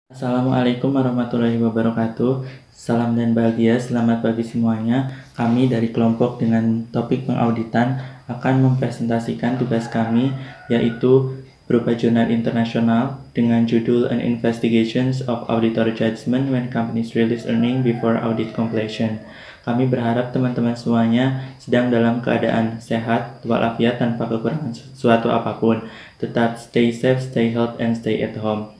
Assalamualaikum warahmatullahi wabarakatuh. Salam dan bahagia, selamat pagi semuanya. Kami dari kelompok dengan topik pengauditan akan mempresentasikan tugas kami, yaitu berupa jurnal internasional dengan judul An Investigations of Auditor Judgment when Companies Release Earning Before Audit Completion. Kami berharap teman-teman semuanya sedang dalam keadaan sehat, walafiat tanpa kekurangan suatu apapun. Tetap stay safe, stay healthy, and stay at home.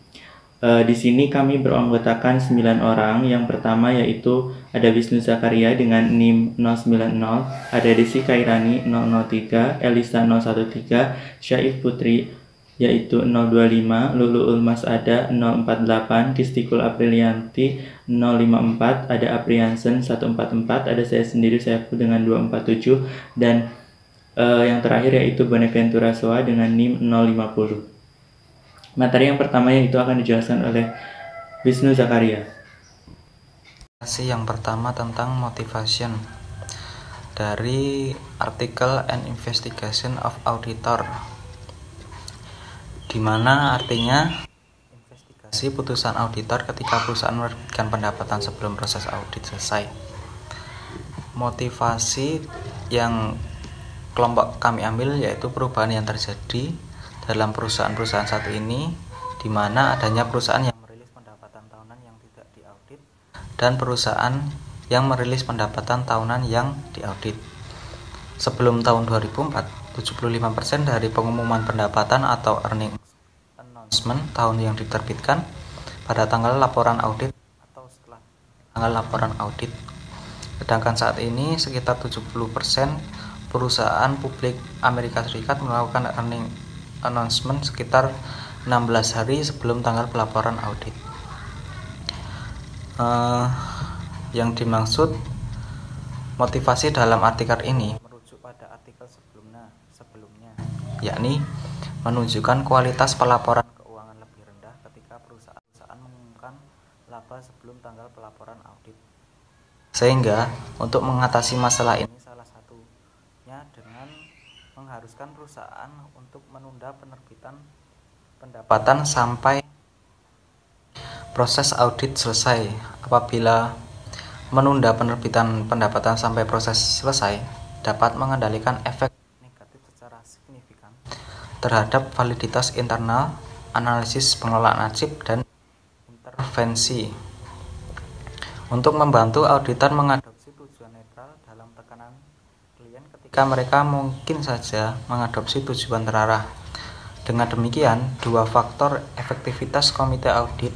Di sini kami beranggotakan 9 orang. Yang pertama yaitu ada Wisnu Zakaria dengan NIM 090, ada Desi Kairani 003, Elisa 013, Syaif Putri yaitu 025, Luluul Masada 048, Kistikul Aprilianti 054, ada Apriansen 144, ada saya sendiri Saiful dengan 247, dan yang terakhir yaitu Bonaventura Soa dengan NIM 050. Materi yang pertama yang itu akan dijelaskan oleh Wisnu Zakaria. Yang pertama tentang motivation dari artikel An Investigation of Auditor, di mana artinya investigasi putusan auditor ketika perusahaan menerbitkan pendapatan sebelum proses audit selesai. Motivasi yang kelompok kami ambil yaitu perubahan yang terjadi dalam perusahaan-perusahaan saat ini, di mana adanya perusahaan yang merilis pendapatan tahunan yang tidak diaudit dan perusahaan yang merilis pendapatan tahunan yang diaudit. Sebelum tahun 2004, 75% dari pengumuman pendapatan atau earning announcement tahun yang diterbitkan pada tanggal laporan audit atau setelah tanggal laporan audit. Sedangkan saat ini sekitar 70% perusahaan publik Amerika Serikat melakukan earning announcement sekitar 16 hari sebelum tanggal pelaporan audit. Yang dimaksud motivasi dalam artikel ini merujuk pada artikel sebelumnya, yakni menunjukkan kualitas pelaporan keuangan lebih rendah ketika perusahaan mengumumkan laba sebelum tanggal pelaporan audit. Sehingga untuk mengatasi masalah ini salah satunya dengan mengharuskan perusahaan untuk menunda penerbitan pendapatan sampai proses audit selesai. Apabila menunda penerbitan pendapatan sampai proses selesai, dapat mengendalikan efek negatif secara signifikan terhadap validitas internal, analisis pengelolaan arsip, dan intervensi. Untuk membantu auditor mengadopsi tujuan netral dalam tekanan klien ketika mereka mungkin saja mengadopsi tujuan terarah. Dengan demikian, dua faktor efektivitas komite audit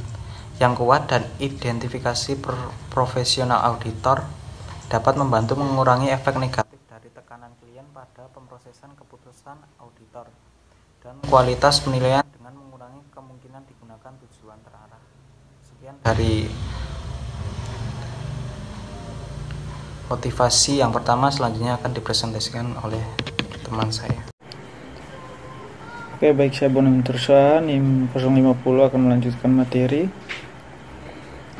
yang kuat dan identifikasi profesional auditor dapat membantu mengurangi efek negatif dari tekanan klien pada pemrosesan keputusan auditor dan kualitas penilaian dengan mengurangi kemungkinan digunakan tujuan terarah. Sekian dari motivasi yang pertama, selanjutnya akan dipresentasikan oleh teman saya. Oke, baik, saya Bonaventura Soa, NIM 050 akan melanjutkan materi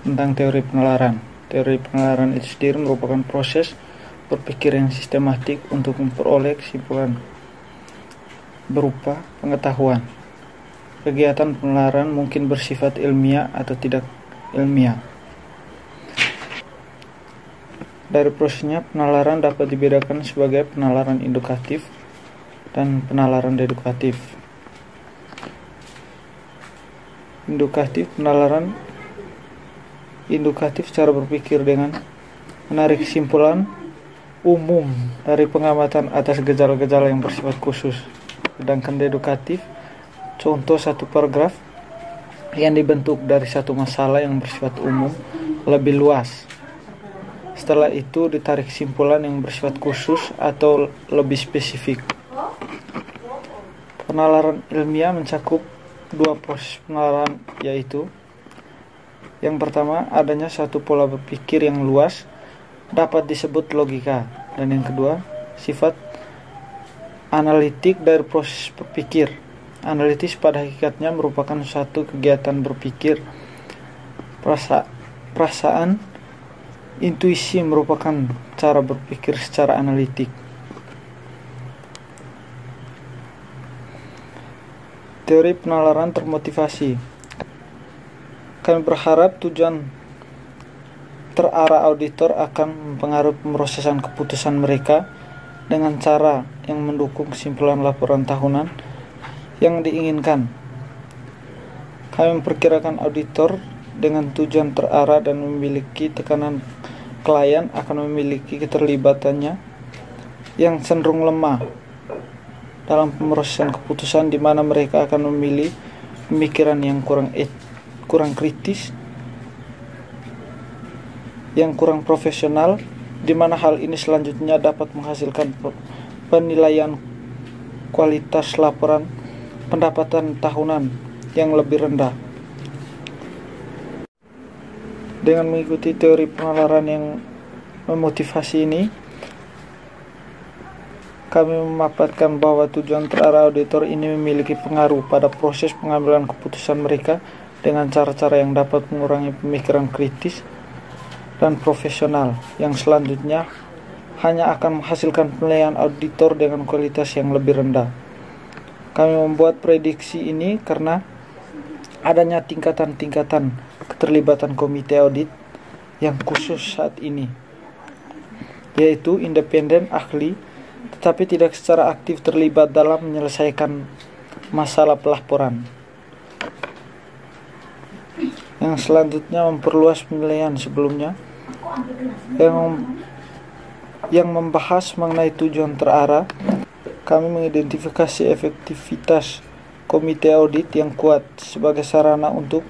tentang teori penalaran. Teori penalaran itu sendiri merupakan proses berpikir yang sistematik untuk memperoleh kesimpulan berupa pengetahuan. Kegiatan penalaran mungkin bersifat ilmiah atau tidak ilmiah. Dari prosesnya, penalaran dapat dibedakan sebagai penalaran indukatif dan penalaran dedukatif. Penalaran indukatif cara berpikir dengan menarik kesimpulan umum dari pengamatan atas gejala-gejala yang bersifat khusus. Sedangkan dedukatif, contoh satu paragraf yang dibentuk dari satu masalah yang bersifat umum lebih luas. Setelah itu ditarik kesimpulan yang bersifat khusus atau lebih spesifik. Penalaran ilmiah mencakup dua proses penalaran, yaitu yang pertama, adanya satu pola berpikir yang luas dapat disebut logika, dan yang kedua, sifat analitik dari proses berpikir. Analitis pada hakikatnya merupakan suatu kegiatan berpikir. Perasaan, intuisi merupakan cara berpikir secara analitik. Teori penalaran termotivasi. Kami berharap tujuan terarah auditor akan mempengaruhi pemrosesan keputusan mereka dengan cara yang mendukung kesimpulan laporan tahunan yang diinginkan. Kami memperkirakan auditor dengan tujuan terarah dan memiliki tekanan klien akan memiliki keterlibatannya yang cenderung lemah dalam pemrosesan keputusan, di mana mereka akan memilih pemikiran yang kurang kritis, yang kurang profesional, di mana hal ini selanjutnya dapat menghasilkan penilaian kualitas laporan pendapatan tahunan yang lebih rendah. Dengan mengikuti teori penalaran yang memotivasi ini, kami memaparkan bahwa tujuan terarah auditor ini memiliki pengaruh pada proses pengambilan keputusan mereka dengan cara-cara yang dapat mengurangi pemikiran kritis dan profesional, yang selanjutnya hanya akan menghasilkan penilaian auditor dengan kualitas yang lebih rendah. Kami membuat prediksi ini karena adanya tingkatan-tingkatan keterlibatan komite audit yang khusus saat ini, yaitu independen, ahli, tetapi tidak secara aktif terlibat dalam menyelesaikan masalah pelaporan. Yang selanjutnya memperluas penilaian sebelumnya yang membahas mengenai tujuan terarah. Kami mengidentifikasi efektivitas komite audit yang kuat sebagai sarana untuk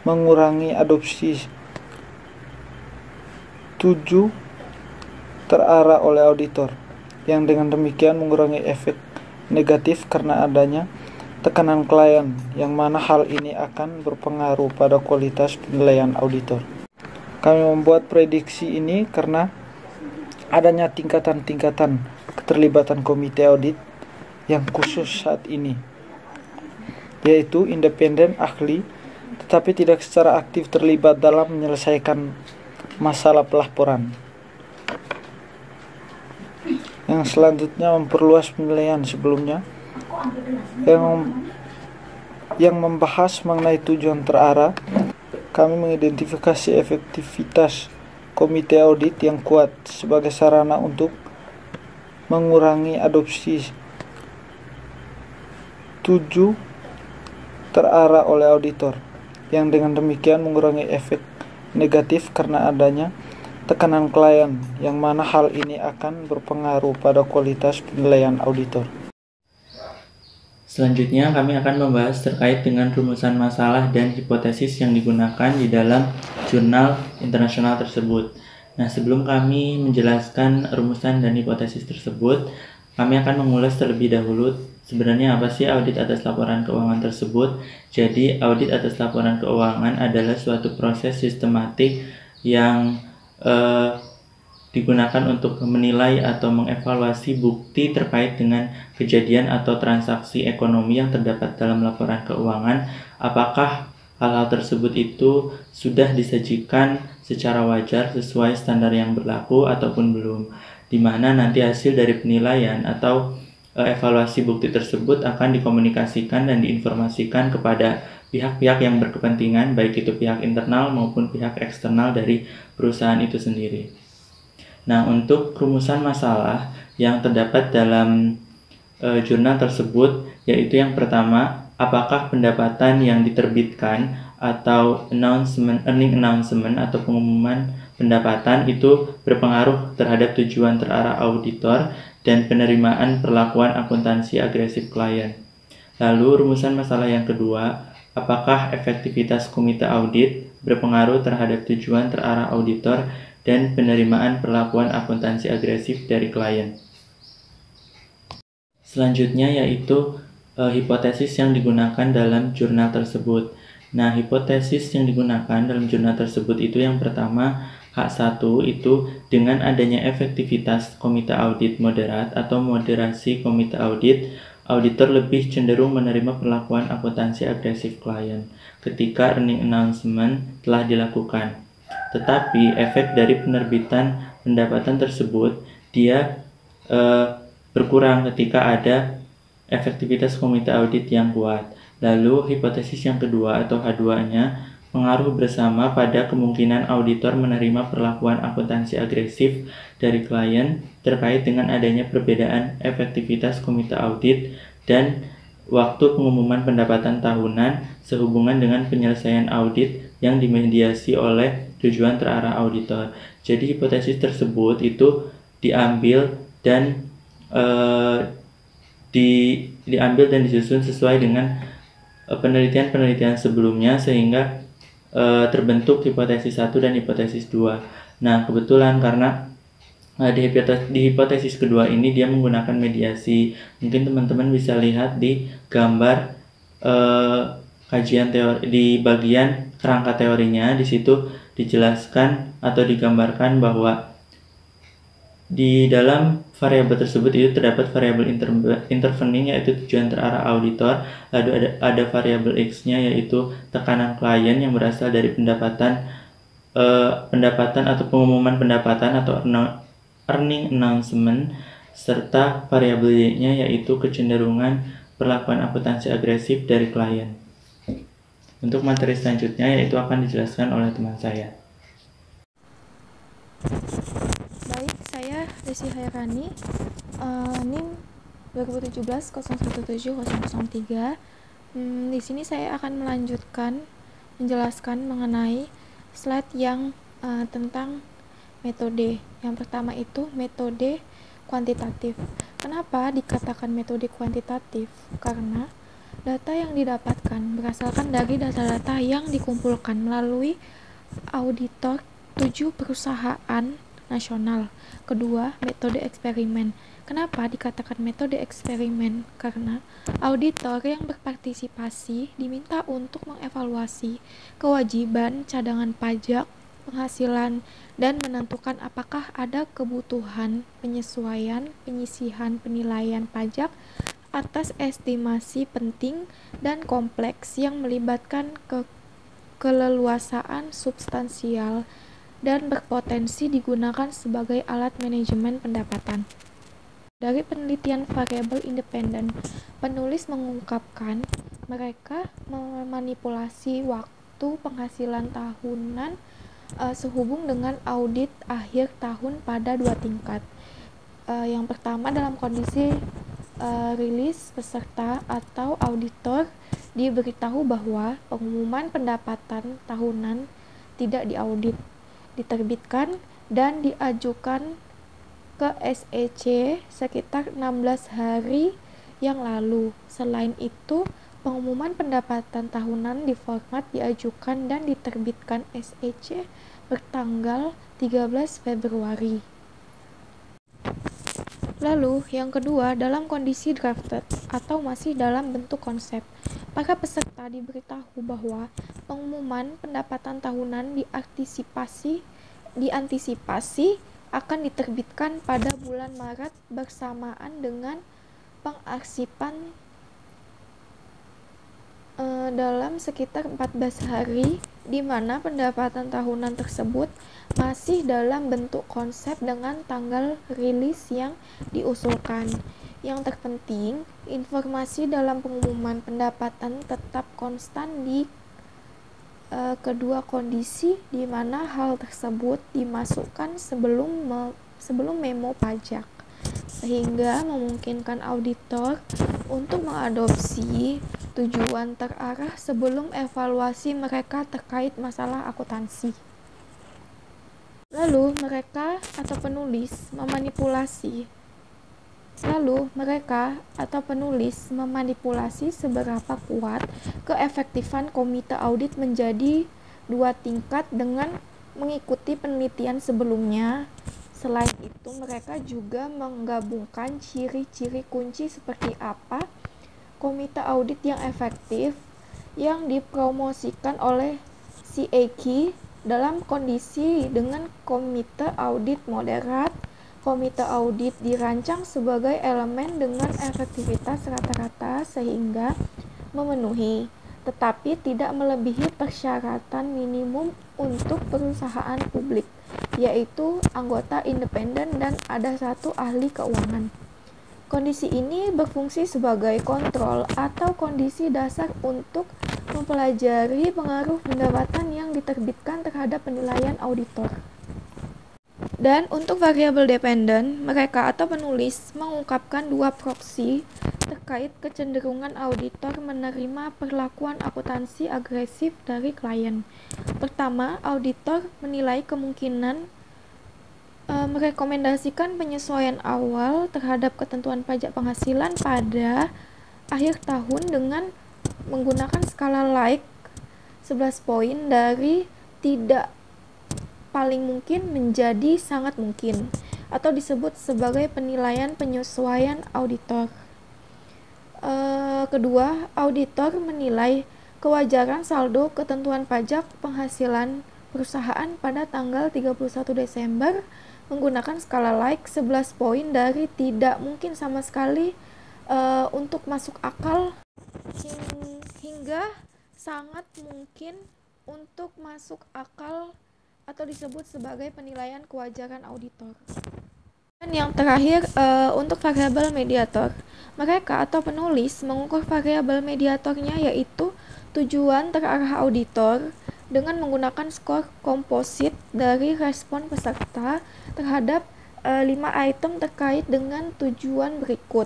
mengurangi adopsi 7 terarah oleh auditor, yang dengan demikian mengurangi efek negatif karena adanya tekanan klien, yang mana hal ini akan berpengaruh pada kualitas penilaian auditor. Kami membuat prediksi ini karena adanya tingkatan-tingkatan keterlibatan komite audit yang khusus saat ini, yaitu independen, ahli, tetapi tidak secara aktif terlibat dalam menyelesaikan masalah pelaporan. Yang selanjutnya memperluas penilaian sebelumnya yang membahas mengenai tujuan terarah. Kami mengidentifikasi efektivitas komite audit yang kuat sebagai sarana untuk mengurangi adopsi 7 terarah oleh auditor, yang dengan demikian mengurangi efek negatif karena adanya tekanan klien, yang mana hal ini akan berpengaruh pada kualitas penilaian auditor. Selanjutnya kami akan membahas terkait dengan rumusan masalah dan hipotesis yang digunakan di dalam jurnal internasional tersebut. Nah, sebelum kami menjelaskan rumusan dan hipotesis tersebut, kami akan mengulas terlebih dahulu sebenarnya apa sih audit atas laporan keuangan tersebut. Jadi, audit atas laporan keuangan adalah suatu proses sistematik yang digunakan untuk menilai atau mengevaluasi bukti terkait dengan kejadian atau transaksi ekonomi yang terdapat dalam laporan keuangan, apakah hal-hal tersebut itu sudah disajikan secara wajar sesuai standar yang berlaku ataupun belum, di mana nanti hasil dari penilaian atau evaluasi bukti tersebut akan dikomunikasikan dan diinformasikan kepada pihak-pihak yang berkepentingan, baik itu pihak internal maupun pihak eksternal dari perusahaan itu sendiri. Nah, untuk rumusan masalah yang terdapat dalam jurnal tersebut, yaitu yang pertama, apakah pendapatan yang diterbitkan atau earning announcement atau pengumuman pendapatan itu berpengaruh terhadap tujuan terarah auditor dan penerimaan perlakuan akuntansi agresif klien. Lalu rumusan masalah yang kedua, apakah efektivitas komite audit berpengaruh terhadap tujuan terarah auditor dan penerimaan perlakuan akuntansi agresif dari klien. Selanjutnya yaitu hipotesis yang digunakan dalam jurnal tersebut. Nah, hipotesis yang digunakan dalam jurnal tersebut itu yang pertama, H1 itu dengan adanya efektivitas komite audit moderat atau moderasi komite audit, auditor lebih cenderung menerima perlakuan akuntansi agresif klien ketika earning announcement telah dilakukan. Tetapi efek dari penerbitan pendapatan tersebut dia berkurang ketika ada efektivitas komite audit yang kuat. Lalu hipotesis yang kedua atau H2-nya, pengaruh bersama pada kemungkinan auditor menerima perlakuan akuntansi agresif dari klien terkait dengan adanya perbedaan efektivitas komite audit dan waktu pengumuman pendapatan tahunan sehubungan dengan penyelesaian audit yang dimediasi oleh tujuan terarah auditor. Jadi hipotesis tersebut itu diambil dan diambil dan disusun sesuai dengan penelitian-penelitian sebelumnya sehingga terbentuk hipotesis 1 dan hipotesis 2. Nah, kebetulan karena di hipotesis kedua ini dia menggunakan mediasi. Mungkin teman-teman bisa lihat di gambar kajian teori di bagian kerangka teorinya. Di situ dijelaskan atau digambarkan bahwa di dalam variabel tersebut itu terdapat variabel intervening yaitu tujuan terarah auditor, lalu ada variabel X-nya yaitu tekanan klien yang berasal dari pendapatan atau pengumuman pendapatan atau earning announcement, serta variabel Y-nya yaitu kecenderungan perlakuan akuntansi agresif dari klien. Untuk materi selanjutnya yaitu akan dijelaskan oleh teman saya. Baik, saya Desi Hairani, NIM 2017-017003. Di sini saya akan menjelaskan mengenai slide yang tentang metode. Yang pertama itu metode kuantitatif. Kenapa dikatakan metode kuantitatif? Karena data yang didapatkan berasalkan dari data-data yang dikumpulkan melalui auditor 7 perusahaan nasional. Kedua, metode eksperimen. Kenapa dikatakan metode eksperimen? Karena auditor yang berpartisipasi diminta untuk mengevaluasi kewajiban cadangan pajak, penghasilan, dan menentukan apakah ada kebutuhan penyesuaian, penyisihan penilaian pajak atas estimasi penting dan kompleks yang melibatkan keleluasaan substansial dan berpotensi digunakan sebagai alat manajemen pendapatan. Dari penelitian variabel independen, penulis mengungkapkan mereka memanipulasi waktu penghasilan tahunan sehubung dengan audit akhir tahun pada 2 tingkat. Yang pertama, dalam kondisi rilis peserta atau auditor diberitahu bahwa pengumuman pendapatan tahunan tidak diaudit, diterbitkan dan diajukan ke SEC sekitar 16 hari yang lalu. Selain itu, pengumuman pendapatan tahunan di format diajukan dan diterbitkan SEC bertanggal 13 Februari. Lalu, yang kedua, dalam kondisi drafted atau masih dalam bentuk konsep, para peserta diberitahu bahwa pengumuman pendapatan tahunan diantisipasi akan diterbitkan pada bulan Maret bersamaan dengan pengarsipan dalam sekitar 14 hari, di mana pendapatan tahunan tersebut masih dalam bentuk konsep dengan tanggal rilis yang diusulkan. Yang terpenting, informasi dalam pengumuman pendapatan tetap konstan di kedua kondisi, di mana hal tersebut dimasukkan sebelum memo pajak, sehingga memungkinkan auditor untuk mengadopsi tujuan terarah sebelum evaluasi mereka terkait masalah akuntansi. Lalu mereka atau penulis memanipulasi seberapa kuat keefektifan komite audit menjadi 2 tingkat dengan mengikuti penelitian sebelumnya. Selain itu, mereka juga menggabungkan ciri-ciri kunci seperti apa komite audit yang efektif yang dipromosikan oleh CAQ dalam kondisi dengan komite audit moderat. Komite audit dirancang sebagai elemen dengan efektivitas rata-rata sehingga memenuhi, tetapi tidak melebihi persyaratan minimum untuk perusahaan publik, yaitu anggota independen dan ada 1 ahli keuangan. Kondisi ini berfungsi sebagai kontrol atau kondisi dasar untuk mempelajari pengaruh pendapatan yang diterbitkan terhadap penilaian auditor. Dan untuk variabel dependen, mereka atau penulis mengungkapkan dua proksi terkait kecenderungan auditor menerima perlakuan akuntansi agresif dari klien. Pertama, auditor menilai kemungkinan merekomendasikan penyesuaian awal terhadap ketentuan pajak penghasilan pada akhir tahun dengan menggunakan skala Likert 11 poin dari tidak paling mungkin menjadi sangat mungkin, atau disebut sebagai penilaian penyesuaian auditor. Kedua, auditor menilai kewajaran saldo ketentuan pajak penghasilan perusahaan pada tanggal 31 Desember menggunakan skala Likert 11 poin dari tidak mungkin sama sekali untuk masuk akal hingga sangat mungkin untuk masuk akal, atau disebut sebagai penilaian kewajaran auditor. Dan yang terakhir, untuk variabel mediator, mereka atau penulis mengukur variabel mediatornya yaitu tujuan terarah auditor dengan menggunakan skor komposit dari respon peserta terhadap 5 item terkait dengan tujuan berikut.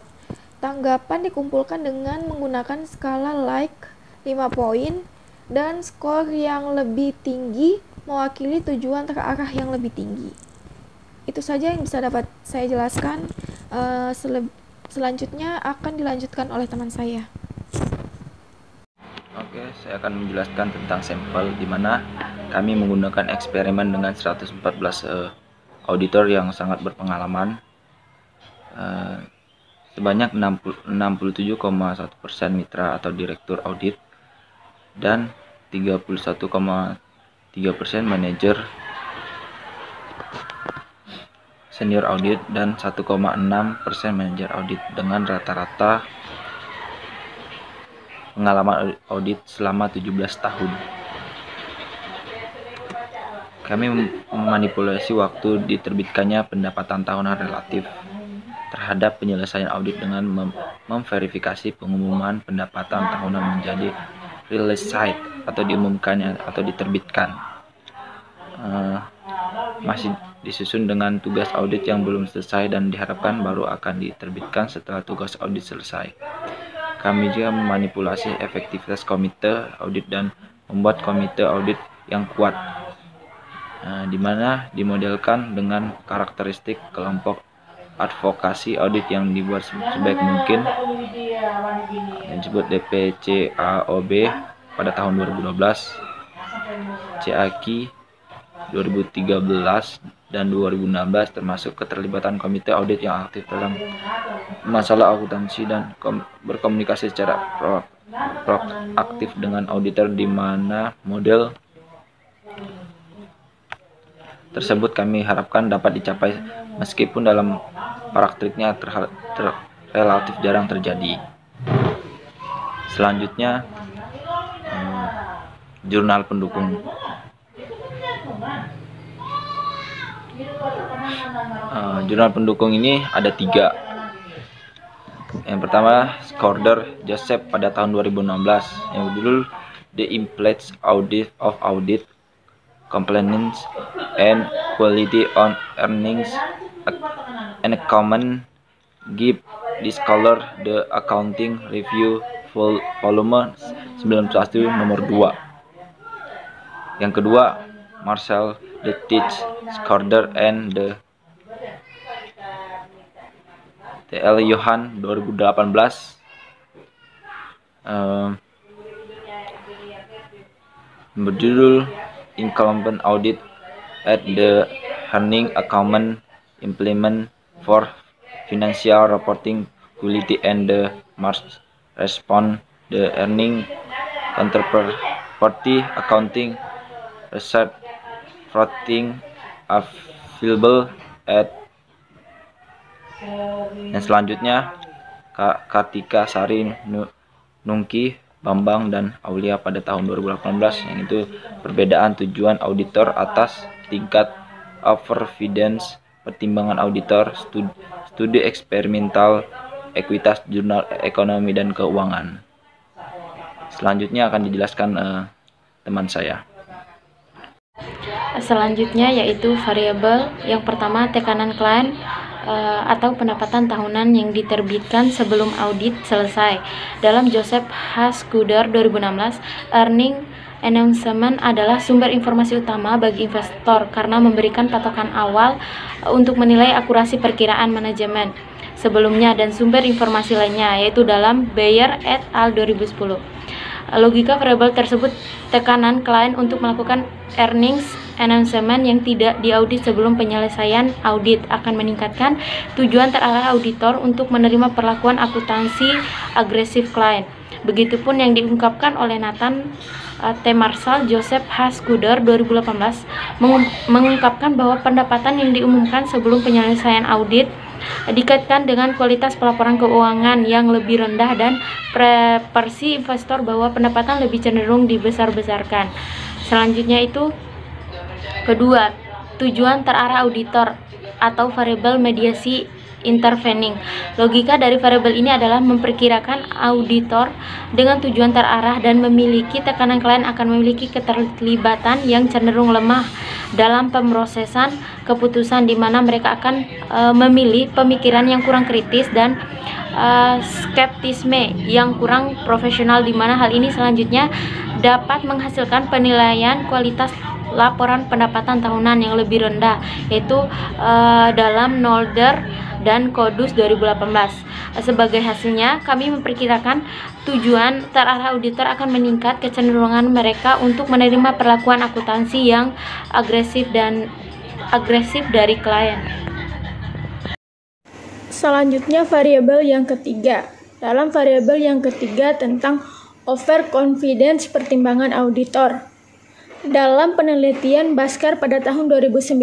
Tanggapan dikumpulkan dengan menggunakan skala Likert 5 poin, dan skor yang lebih tinggi mewakili tujuan terarah yang lebih tinggi. Itu saja yang bisa dapat saya jelaskan. Selanjutnya akan dilanjutkan oleh teman saya. Oke, saya akan menjelaskan tentang sampel di mana kami menggunakan eksperimen dengan 114 auditor yang sangat berpengalaman. Sebanyak 67,1% mitra atau direktur audit dan 31,3% manajer senior audit dan 1,6% manajer audit dengan rata-rata pengalaman audit selama 17 tahun. Kami memanipulasi waktu diterbitkannya pendapatan tahunan relatif terhadap penyelesaian audit dengan memverifikasi pengumuman pendapatan tahunan menjadi release atau diumumkannya atau diterbitkan. Masih disusun dengan tugas audit yang belum selesai dan diharapkan baru akan diterbitkan setelah tugas audit selesai. Kami juga memanipulasi efektivitas komite audit dan membuat komite audit yang kuat, di mana dimodelkan dengan karakteristik kelompok advokasi audit yang dibuat sebaik mungkin, yang disebut DPCAOB pada tahun 2012, CAKI 2013 dan 2016, termasuk keterlibatan komite audit yang aktif dalam masalah akuntansi dan berkomunikasi secara proaktif dengan auditor, di mana model tersebut kami harapkan dapat dicapai meskipun dalam praktiknya relatif jarang terjadi. Selanjutnya, jurnal pendukung. Jurnal pendukung ini ada 3. Yang pertama, Skorder Joseph pada tahun 2016 yang berjudul The Implied Audit of Audit Compliance and Quality on Earnings and Common Give Disclosure The Accounting Review Volume 91 nomor 2. Yang kedua, Marcel The Teach Skorder and the TL Johan 2018, berjudul Incumbent Audit at the Earning Account Implement for Financial Reporting Quality and the March Response the Earning Counterparty Accounting Research Voting Available at. Yang selanjutnya, Kartika Sari Nungki Bambang dan Aulia pada tahun 2018, yang itu perbedaan tujuan auditor atas tingkat overvidence, pertimbangan auditor, studi eksperimental, ekuitas, jurnal ekonomi dan keuangan. Selanjutnya akan dijelaskan teman saya. Selanjutnya yaitu variabel yang pertama tekanan klien atau pendapatan tahunan yang diterbitkan sebelum audit selesai. Dalam Joseph H. Scudder 2016, earning announcement adalah sumber informasi utama bagi investor karena memberikan patokan awal untuk menilai akurasi perkiraan manajemen sebelumnya dan sumber informasi lainnya, yaitu dalam Bayer et al. 2010. Logika variabel tersebut tekanan klien untuk melakukan earnings announcement yang tidak diaudit sebelum penyelesaian audit akan meningkatkan tujuan terarah auditor untuk menerima perlakuan akuntansi agresif klien. Begitupun yang diungkapkan oleh Nathan T. Marshall, Joseph H. Scudder 2018 mengungkapkan bahwa pendapatan yang diumumkan sebelum penyelesaian audit dikaitkan dengan kualitas pelaporan keuangan yang lebih rendah dan preferensi investor bahwa pendapatan lebih cenderung dibesar-besarkan. Selanjutnya itu kedua, tujuan terarah auditor atau variabel mediasi intervening. Logika dari variabel ini adalah memperkirakan auditor dengan tujuan terarah dan memiliki tekanan klien akan memiliki keterlibatan yang cenderung lemah dalam pemrosesan keputusan, di mana mereka akan memilih pemikiran yang kurang kritis dan skeptisme yang kurang profesional, di mana hal ini selanjutnya dapat menghasilkan penilaian kualitas laporan pendapatan tahunan yang lebih rendah, yaitu dalam Nolder dan Kodus 2018. Sebagai hasilnya, kami memperkirakan tujuan terarah auditor akan meningkat kecenderungan mereka untuk menerima perlakuan akuntansi yang agresif dari klien. Selanjutnya variabel yang ketiga. Dalam variabel yang ketiga tentang overconfidence pertimbangan auditor. Dalam penelitian Bhaskar pada tahun 2019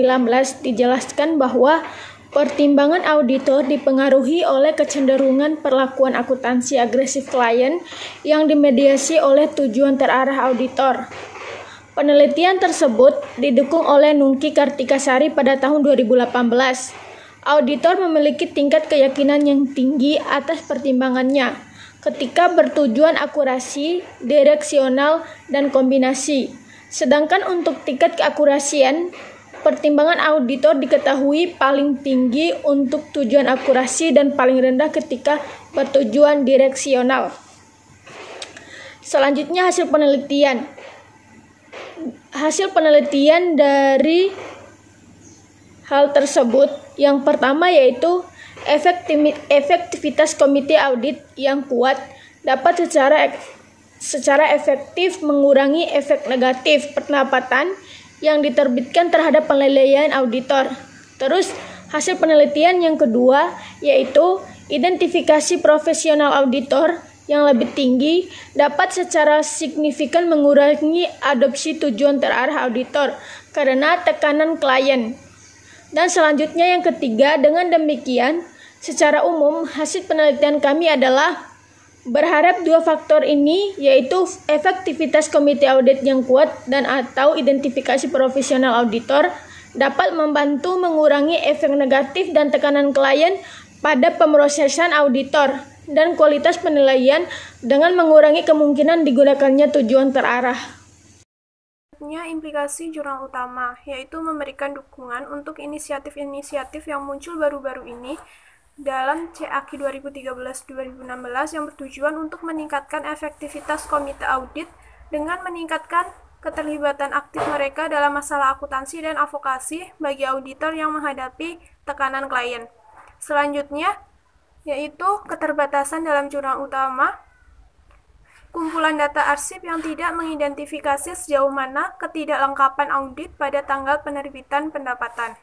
dijelaskan bahwa pertimbangan auditor dipengaruhi oleh kecenderungan perlakuan akuntansi agresif klien yang dimediasi oleh tujuan terarah auditor. Penelitian tersebut didukung oleh Nungki Kartikasari pada tahun 2018. Auditor memiliki tingkat keyakinan yang tinggi atas pertimbangannya ketika bertujuan akurasi, direksional, dan kombinasi. Sedangkan untuk tingkat keakurasian, pertimbangan auditor diketahui paling tinggi untuk tujuan akurasi dan paling rendah ketika bertujuan direksional. Selanjutnya hasil penelitian. Hasil penelitian dari hal tersebut yang pertama yaitu efektivitas komite audit yang kuat dapat secara efektif mengurangi efek negatif pendapatan yang diterbitkan terhadap penilaian auditor. Terus hasil penelitian yang kedua yaitu identifikasi profesional auditor yang lebih tinggi dapat secara signifikan mengurangi adopsi tujuan terarah auditor karena tekanan klien. Dan selanjutnya yang ketiga, dengan demikian secara umum hasil penelitian kami adalah berharap dua faktor ini yaitu efektivitas komite audit yang kuat dan atau identifikasi profesional auditor dapat membantu mengurangi efek negatif dan tekanan klien pada pemrosesan auditor dan kualitas penilaian dengan mengurangi kemungkinan digunakannya tujuan terarah. Implikasi jurnal utama yaitu memberikan dukungan untuk inisiatif-inisiatif yang muncul baru-baru ini dalam CAQ 2013-2016 yang bertujuan untuk meningkatkan efektivitas komite audit dengan meningkatkan keterlibatan aktif mereka dalam masalah akuntansi dan advokasi bagi auditor yang menghadapi tekanan klien. Selanjutnya, yaitu keterbatasan dalam jurnal utama, kumpulan data arsip yang tidak mengidentifikasi sejauh mana ketidaklengkapan audit pada tanggal penerbitan pendapatan.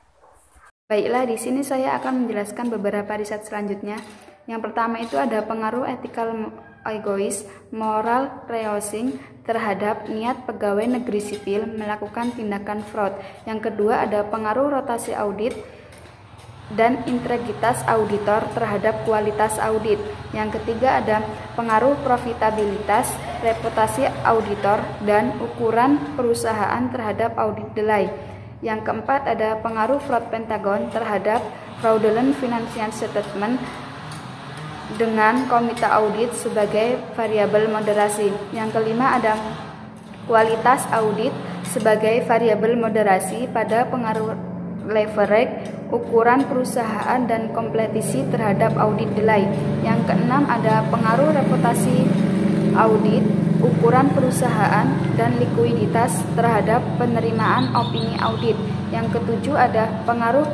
Baiklah, di sini saya akan menjelaskan beberapa riset selanjutnya. Yang pertama itu ada pengaruh ethical egois, moral reasoning terhadap niat pegawai negeri sipil melakukan tindakan fraud. Yang kedua ada pengaruh rotasi audit dan integritas auditor terhadap kualitas audit. Yang ketiga ada pengaruh profitabilitas, reputasi auditor, dan ukuran perusahaan terhadap audit delay. Yang keempat ada pengaruh fraud Pentagon terhadap fraudulent financial statement dengan komite audit sebagai variabel moderasi. Yang kelima ada kualitas audit sebagai variabel moderasi pada pengaruh leverage, ukuran perusahaan dan kompetisi terhadap audit delay. Yang keenam ada pengaruh reputasi audit, ukuran perusahaan dan likuiditas terhadap penerimaan opini audit. Yang ketujuh ada pengaruh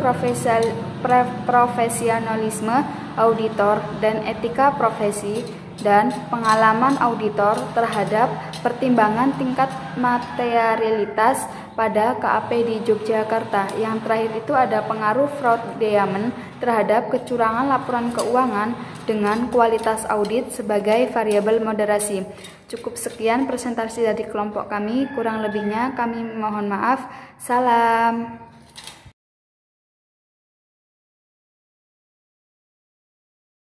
profesionalisme auditor dan etika profesi dan pengalaman auditor terhadap pertimbangan tingkat materialitas pada KAP di Yogyakarta. Yang terakhir itu ada pengaruh fraudulent terhadap kecurangan laporan keuangan dengan kualitas audit sebagai variabel moderasi. Cukup sekian presentasi dari kelompok kami, kurang lebihnya kami mohon maaf. Salam.